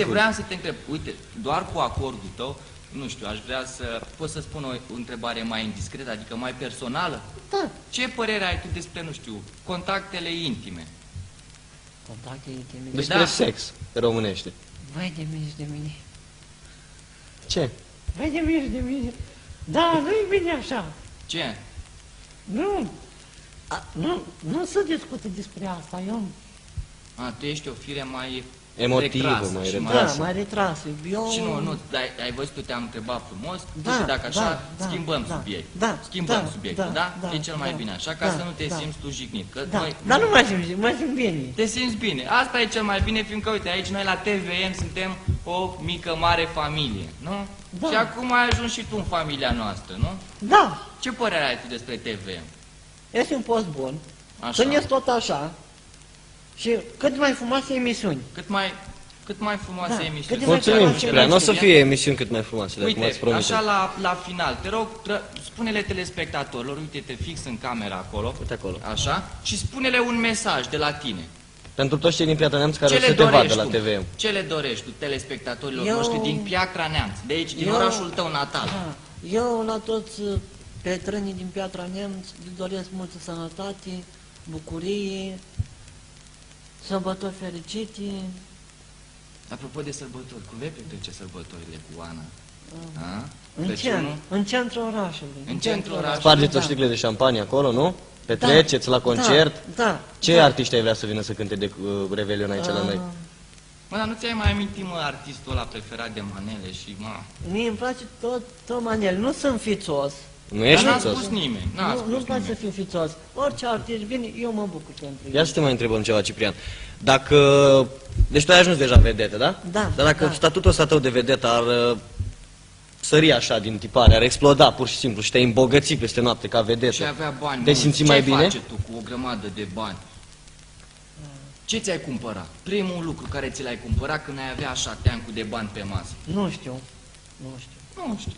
Vreau să te întreb, uite, doar cu acordul tău, nu știu, aș vrea să pot să spun o întrebare mai indiscretă, adică mai personală? Da. Ce părere ai tu despre, nu știu, contactele intime? Contacte intime. Despre sex, pe românește. Vai de mine și de mine. Ce? Vai de mine și de mine. Da, nu-i bine așa. Ce? Nu. Nu se discută despre asta. Eu... Tu ești o fire mai emotivă, retrasă mai și retrasă. Da, mai retrasă. Eu... Și nu, ai văzut, tu te-am întrebat frumos, Da, și dacă așa, da, schimbăm da, subiectul. da, Schimbăm da, subiectul, da, da? da, E cel mai da, bine așa, ca da, să nu te da. simți tu jignit. Că Da, noi, dar nu mă simt bine. Te simți bine. Asta e cel mai bine, fiindcă, uite, aici noi la TVM suntem o mică, mare familie, nu? Da. Și acum ai ajuns și tu în familia noastră, nu? Da, Ce părere ai tu despre TVM? este un post bun. Așa. Sunt tot așa. Și cât mai frumoase emisiuni. Cât mai frumoase Da, emisiuni. cât de mai Mulțumim, frumoase Ciprian. O să emisiuni. fie emisiuni cât mai frumoase, dacă m-ați Uite, promis. așa la final, te rog, spune-le telespectatorilor, uite-te fix în camera acolo, Uite acolo. așa, și spune-le un mesaj de la tine. Pentru toți cei din Piatra Neamț care Ce o le să te vadă dorești la tu? TVM. Ce le dorești tu telespectatorilor Eu- noștri din Piatra Neamț, de aici, din Eu- orașul tău natal? Da. Eu la toți prietenii din Piatra Neamț le doresc multă sănătate, bucurie, sărbători fericite. Apropo de sărbători, cum vei petrece sărbătorile cu Ana? A? În Crăciunul? în centrul orașului. În centrul orașului. Spargeți o Da. sticlă de șampanie acolo, nu? Petreceți la concert. Da. Ce artiști ai vrea să vină să cânte de Revelion aici la noi? Mă, dar nu ți-ai mai amintit, mă, artistul ăla preferat de Manele și, mă... Mie îmi place tot Manel. Nu sunt fițos. Nu ești Dar n-a fițos? spus nimeni, n-a Nu, spus nu-mi place să nimeni. fiu fițos. Orice artist vine, eu mă bucur pentru el. Ia să te mai întrebăm ceva, Ciprian. Dacă... Deci tu ai ajuns deja vedetă, da? Da, Dar dacă da. statutul ăsta tău de vedetă ar sări așa din tipare, ar exploda pur și simplu și te-ai îmbogăți peste noapte ca vedetă, Și avea bani te mulți. simți Ce mai ai bine? face tu cu o grămadă de bani? Ce ți-ai cumpărat? Primul lucru care ți l-ai cumpărat când ai avea așa teancul de bani pe masă? Nu știu. Nu știu. Nu știu.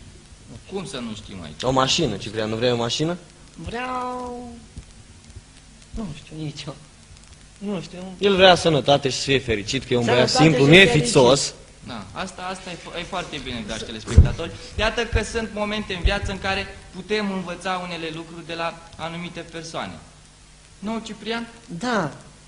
Cum să nu știm aici? O mașină, Ciprian, nu vrei o mașină? Vreau... Nu știu nici eu. Nu știu. El vrea sănătate și să fie fericit, că e un băiat Sănătate simplu, și nu e fericit. fițos. Da, asta e foarte bine, dragi telespectatori. Iată că sunt momente în viață în care putem învăța unele lucruri de la anumite persoane. Nu, Ciprian?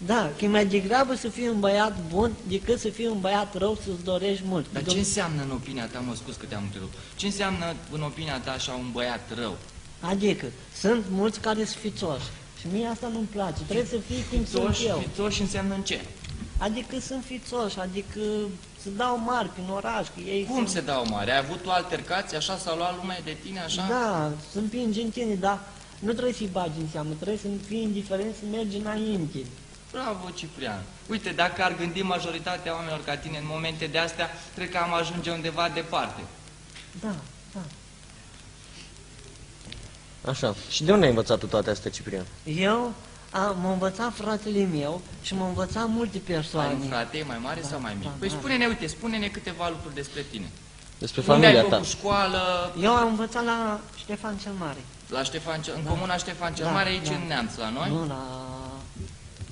Da, că e mai degrabă să fii un băiat bun decât să fii un băiat rău să-ți dorești mult. Dar ce înseamnă în opinia ta, mă scuz că te-am întrerupt, ce înseamnă în opinia ta așa un băiat rău? Adică, sunt mulți care sunt fițoși. Și mie asta nu-mi place. Trebuie să fii cum sunt eu. Fițoși înseamnă în ce? Adică sunt fițoși, adică să dau mari prin oraș, că ei Cum sunt... se dau mare? Ai avut o altercație, așa s-a luat lumea de tine, așa? Da, să împingi în tine, dar nu trebuie să-i bagi în seamă, trebuie să fii indiferent, să mergi înainte. Bravo, Ciprian. Uite, dacă ar gândi majoritatea oamenilor ca tine în momente de astea, cred că am ajunge undeva departe. Da. Așa. Și de unde ai învățat tu toate astea, Ciprian? Eu m-a învățat fratele meu și m-a învățat multe Ai persoane. un frate mai mare sau mai mic? da, Păi da. spune-ne, uite, spune-ne câteva lucruri despre tine. Despre Unde ai familia ta. făcut școală? Eu am învățat la Ștefan cel Mare. La în comuna Ștefan cel Da, Mare, aici da. în Neamț, la noi? Nu, la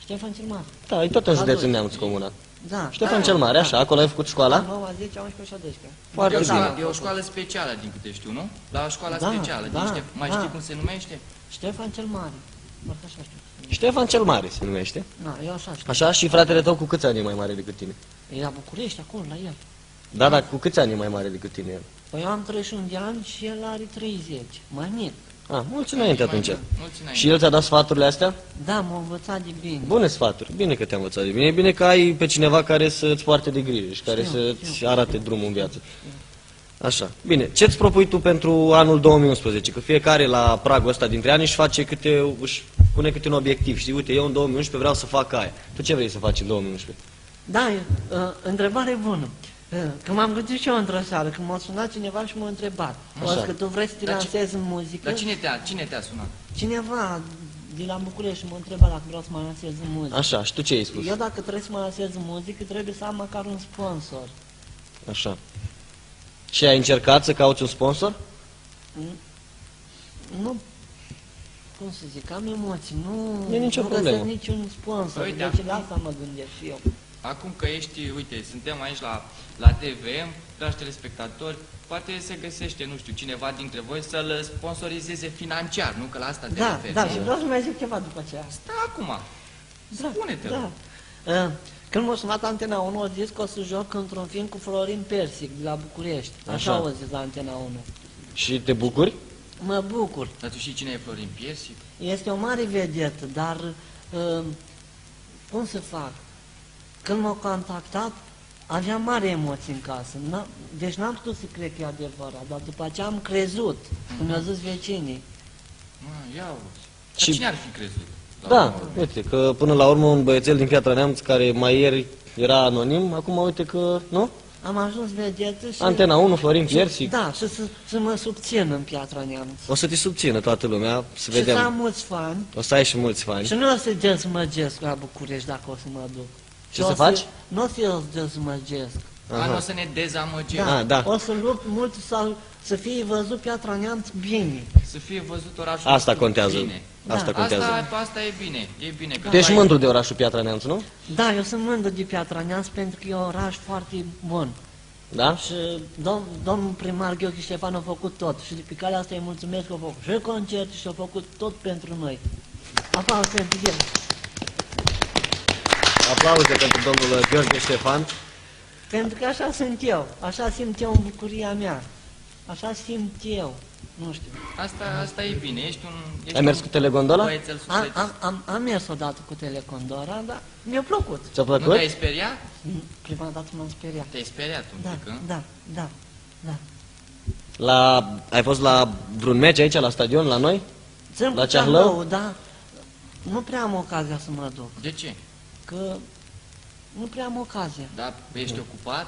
Ștefan cel Mare. Da, e tot în județul Adus. Neamț comuna. Da. Ștefan cel Mare, așa, acolo ai făcut școala? 9, 10, 11 și 12. Foarte E o bine. școală- E o școală specială, din câte știu, nu? La școala Da, specială. da, Mai da. știi cum se numește? Ștefan cel Mare. Mărcă așa știu. Ștefan cel Mare se numește. Da, eu așa știu. Așa, și fratele tău cu câți ani e mai mare decât tine? E la București, acolo, la el. Da, dar cu câți ani e mai mare decât tine el? Păi eu am 31 de ani și el are 30. Mai mic. Ah, mulți înainte atunci. Mulți înainte. Și el ți-a dat sfaturile astea? Da, m-a învățat de bine. Bune sfaturi, bine că te-a învățat de bine. E bine că ai pe cineva care să-ți poarte de grijă și care să-ți arate drumul în viață. Așa. Bine, ce-ți propui tu pentru anul 2011? Că fiecare la pragul ăsta dintre ani își pune câte un obiectiv. Știi, uite, eu în 2011 vreau să fac aia. Tu ce vrei să faci în 2011? Da, întrebare bună. Că m-am gândit și eu într-o seară, când m-a sunat cineva și m-a întrebat. Așa. O că tu vrei să te Dar lansezi în muzică? Dar cine te-a sunat? Cineva de la București m-a întrebat dacă vreau să mă lansez în muzică. Așa, și tu ce ai spus? Eu dacă trebuie să mă lansez în muzică, trebuie să am măcar un sponsor. Așa. Și ai încercat să cauți un sponsor? Nu, cum să zic, am emoții, nu, E nicio nu problemă. găsesc niciun sponsor. Uite, Deci la asta mă gândesc și eu. acum că ești, uite, suntem aici la TVM, dragi telespectatori, poate se găsește, nu știu, cineva dintre voi să-l sponsorizeze financiar, nu? Că la asta te Da, referi, da, nu? și vreau să mai zic ceva după aceea. Stai acum, Da, spune-te. da. Când m-a sunat Antena 1, a zis că o să joc într-un film cu Florin Persic, de la București. Așa Așa. au zis la Antena 1. Și te bucuri? Mă bucur. Dar tu știi cine e Florin Piersic? Este o mare vedetă, dar cum să fac? Când m-au contactat, aveam mare emoții în casă. Deci n-am putut să cred că e adevărat, dar după aceea am crezut, când mi-au zis vecinii. Ia auzi. Dar Și- cine ar fi crezut? Da, uite, că până la urmă un băiețel din Piatra Neamț, care mai ieri era anonim, acum uite că, nu? Am ajuns vedetă și... Antena 1, Florin Piersic. Da, și să mă subțin în Piatra Neamț. O să te subțină toată lumea, să Și să am vedem. mulți fani. O să ai și mulți fani. Și nu o să dezmăgesc la București dacă o să mă duc. Ce Și să o faci? Nu o să eu dezmăgesc. Nu o să ne dezamăgești. Ah, da. O să lupt mult să fie văzut Piatra Neamț bine. Să fie văzut orașul Asta nostru contează. bine. Asta contează. Asta e bine. E bine. Că Tu ești tu ai- mândru de orașul Piatra Neamț, nu? Da, eu sunt mândru de Piatra Neamț pentru că e un oraș foarte bun. Da? Și domnul primar Gheorghe Ștefan a făcut tot. Și de pe calea asta îi mulțumesc că a făcut și concerte și a făcut tot pentru noi. Aplauze pentru el. Aplauze pentru domnul Gheorghe Ștefan. Pentru că așa sunt eu. Așa simt eu în bucuria mea. Așa simt eu. Nu știu. Asta e bine. Ești Ai mers un cu telegondola? băiețel sufletist. Am mers odată cu Telecondora, dar mi-a plăcut. Ți-a Nu plăcut? te-ai speriat? Prima dată m-am speriat. Te-ai speriat un Da, pic, da, da, da. Ai fost la vreun meci aici, la stadion, la noi? Sunt La cu Ceahlău? Ceahlău, da. Nu prea am ocazia să mă duc, De ce? că nu prea am ocazia. Da, ești ocupat?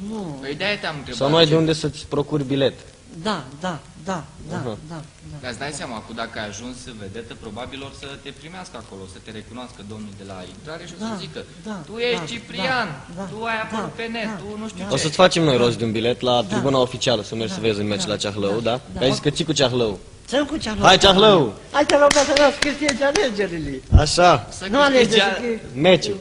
Nu. Păi de-aia te-am întrebat. Sau nu ai ce- de unde să-ți procuri bilet? Da, da, da, da, Aha. da, da. Dar îți dai seama, cu dacă ai ajuns vedetă, probabil or să te primească acolo, să te recunoască domnul de la intrare și o să Da, zică, da, tu ești da, Ciprian, da, tu ai apărut da, pe net, da, tu nu știu da. ce. O să-ți facem noi rost de un bilet la tribuna oficială, să mergi să vezi un meci la Ceahlău, da? da. Că ai zis că ții cu Ceahlău. Sunt cu Ceahlău. Hai, Ceahlău! Hai, Ceahlău, ca să nu câștige alegerile. Așa, Să Nu câștige alegeri, meciul.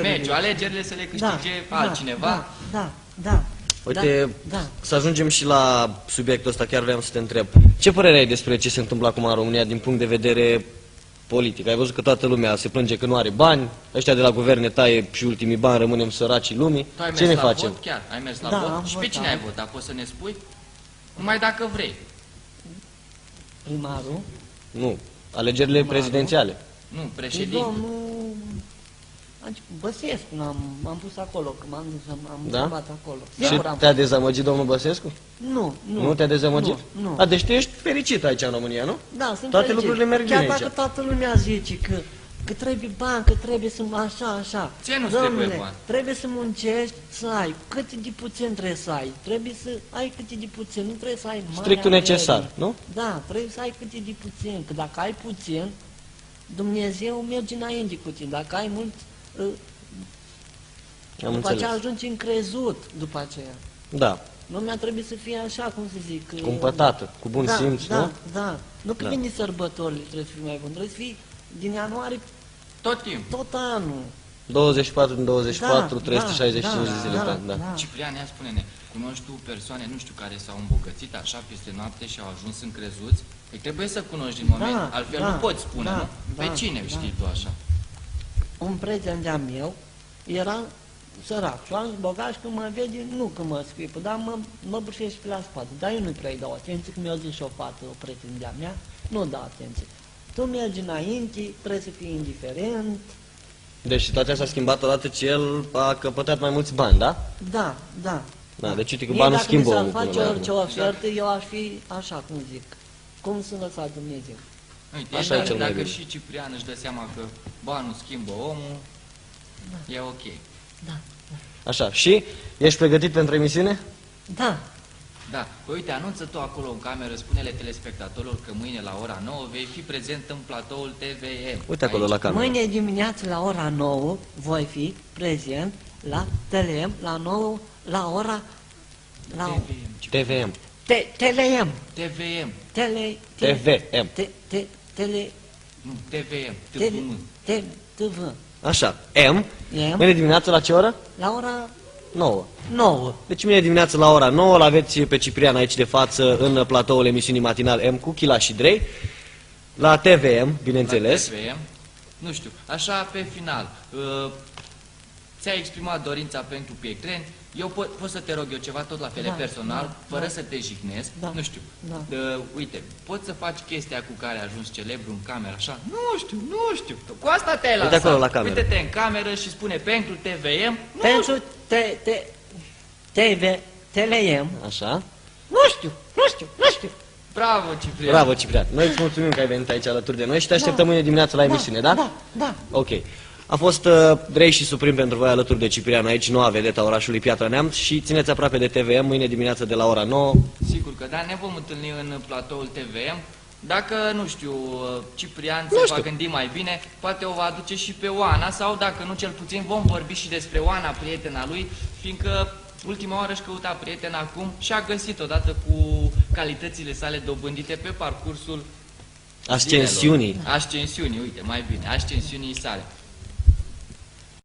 meciul, alegerile să le câștige altcineva. Da, da. Uite, Da. să ajungem și la subiectul ăsta, chiar vreau să te întreb. Ce părere ai despre ce se întâmplă acum în România din punct de vedere politic? Ai văzut că toată lumea se plânge că nu are bani, ăștia de la guverne taie și ultimii bani, rămânem săracii lumii. Tu ai Ce mers ne la facem? vot chiar? Ai mers la Da, vot? am Și pe votat. cine ai votat? Poți să ne spui? Numai dacă vrei. Primarul. Nu, alegerile prezidențiale. Nu, Și președinte. domnul Băsescu, m-am pus acolo, că m-am dus, am Da? întrebat acolo. Și Singur am te-a dezamăgit domnul Băsescu? Nu, nu. Nu te-a dezamăgit? Nu. A, deci tu ești fericit aici în România, nu? Da, sunt Toate fericit. lucrurile merg Chiar bine dacă aici. toată lumea zice că trebuie bani, că trebuie să așa. Ce nu-ți Domnule, trebuie bani? trebuie să muncești, să ai. Cât de puțin trebuie să ai? Trebuie să ai cât de puțin, nu trebuie să ai mare Strictul avere. necesar, nu? Da, trebuie să ai cât de puțin, că dacă ai puțin, Dumnezeu merge înainte cu tine. Dacă ai mult, Am după aceea înțeles. ajungi încrezut după aceea. Da, Lumea trebuie să fie așa, cum să zic. cumpătată, cu bun simț, da, nu? Da, nu că Da. vine sărbătorile trebuie să fii mai bun, trebuie să fii din ianuarie Tot timpul. tot anul. 24 din 24, Da, 365 da, de zile pe an, da. Ciprian, ia spune-ne, cunoști tu persoane, nu știu, care s-au îmbogățit așa peste noapte și au ajuns încrezuți? Păi trebuie să cunoști din moment, Da, altfel da, nu poți spune, da, nu? Pe da, cine da. știi tu așa? Un prieten de-a meu era sărac și am zis, bogat și când mă vede, nu că mă scuipă, dar mă brușește pe la spate. Dar eu nu prea-i dau atenție, că mi-a zis și o fată, o prieten de-a mea, nu dau atenție. Tu mergi înainte, trebuie să fii indiferent. Deci situația s-a schimbat odată ce el a căpătat mai mulți bani, da? Da, da. Da, deci uite că Mie banul dacă schimbă mi s-ar omul până face la orice urmă. ofertă, eu aș fi așa, cum zic. Cum să lăsa Dumnezeu. Uite, Așa e dacă, cel mai dacă bine. și Ciprian își dă seama că banul schimbă omul, e ok. Da, Așa, și ești pregătit pentru emisiune? da. Da, păi uite, anunță tu acolo în cameră, spune-le telespectatorilor că mâine la ora 9 vei fi prezent în platoul TVM. Uite acolo la cameră. Mâine dimineață la ora 9 voi fi prezent la TLM, la 9, la ora... La TVM. Ciprian. TVM. TLM. TVM. TVM. Tele... Nu, TVM. Tele... TVM. TV. Așa, M. M. Mâine dimineață la ce oră? La ora 9. 9. Deci mâine dimineață la ora 9 l-aveți pe Ciprian aici de față în platoul emisiunii matinal M cu Chila și Drei. La TVM, bineînțeles. La TVM. Nu știu, așa pe final, ți-ai exprimat dorința pentru prieteni, eu pot să te rog eu ceva tot la fel personal, fără să te jignesc, nu știu, uite, poți să faci chestia cu care ai ajuns celebru în cameră, așa? Nu știu, cu asta te-ai lansat. Acolo la cameră. Uite-te în cameră și spune pentru TVM, Pentru TLM. Așa. Nu știu. Bravo, Ciprian. Bravo, Ciprian. Noi îți mulțumim că ai venit aici alături de noi și te așteptăm mâine dimineață la emisiune, da? Da. Ok. A fost Drei și Suprim pentru voi alături de Ciprian aici, noua vedeta orașului Piatra Neamț și țineți aproape de TVM mâine dimineață de la ora 9. Sigur că da, ne vom întâlni în platoul TVM. Dacă, nu știu, Ciprian se va gândi mai bine, poate o va aduce și pe Oana, sau dacă nu, cel puțin vom vorbi și despre Oana, prietena lui, fiindcă ultima oară își căuta prietena acum și a găsit odată cu calitățile sale dobândite pe parcursul Ascensiunii. Ascensiunii, uite, mai bine, ascensiunii sale.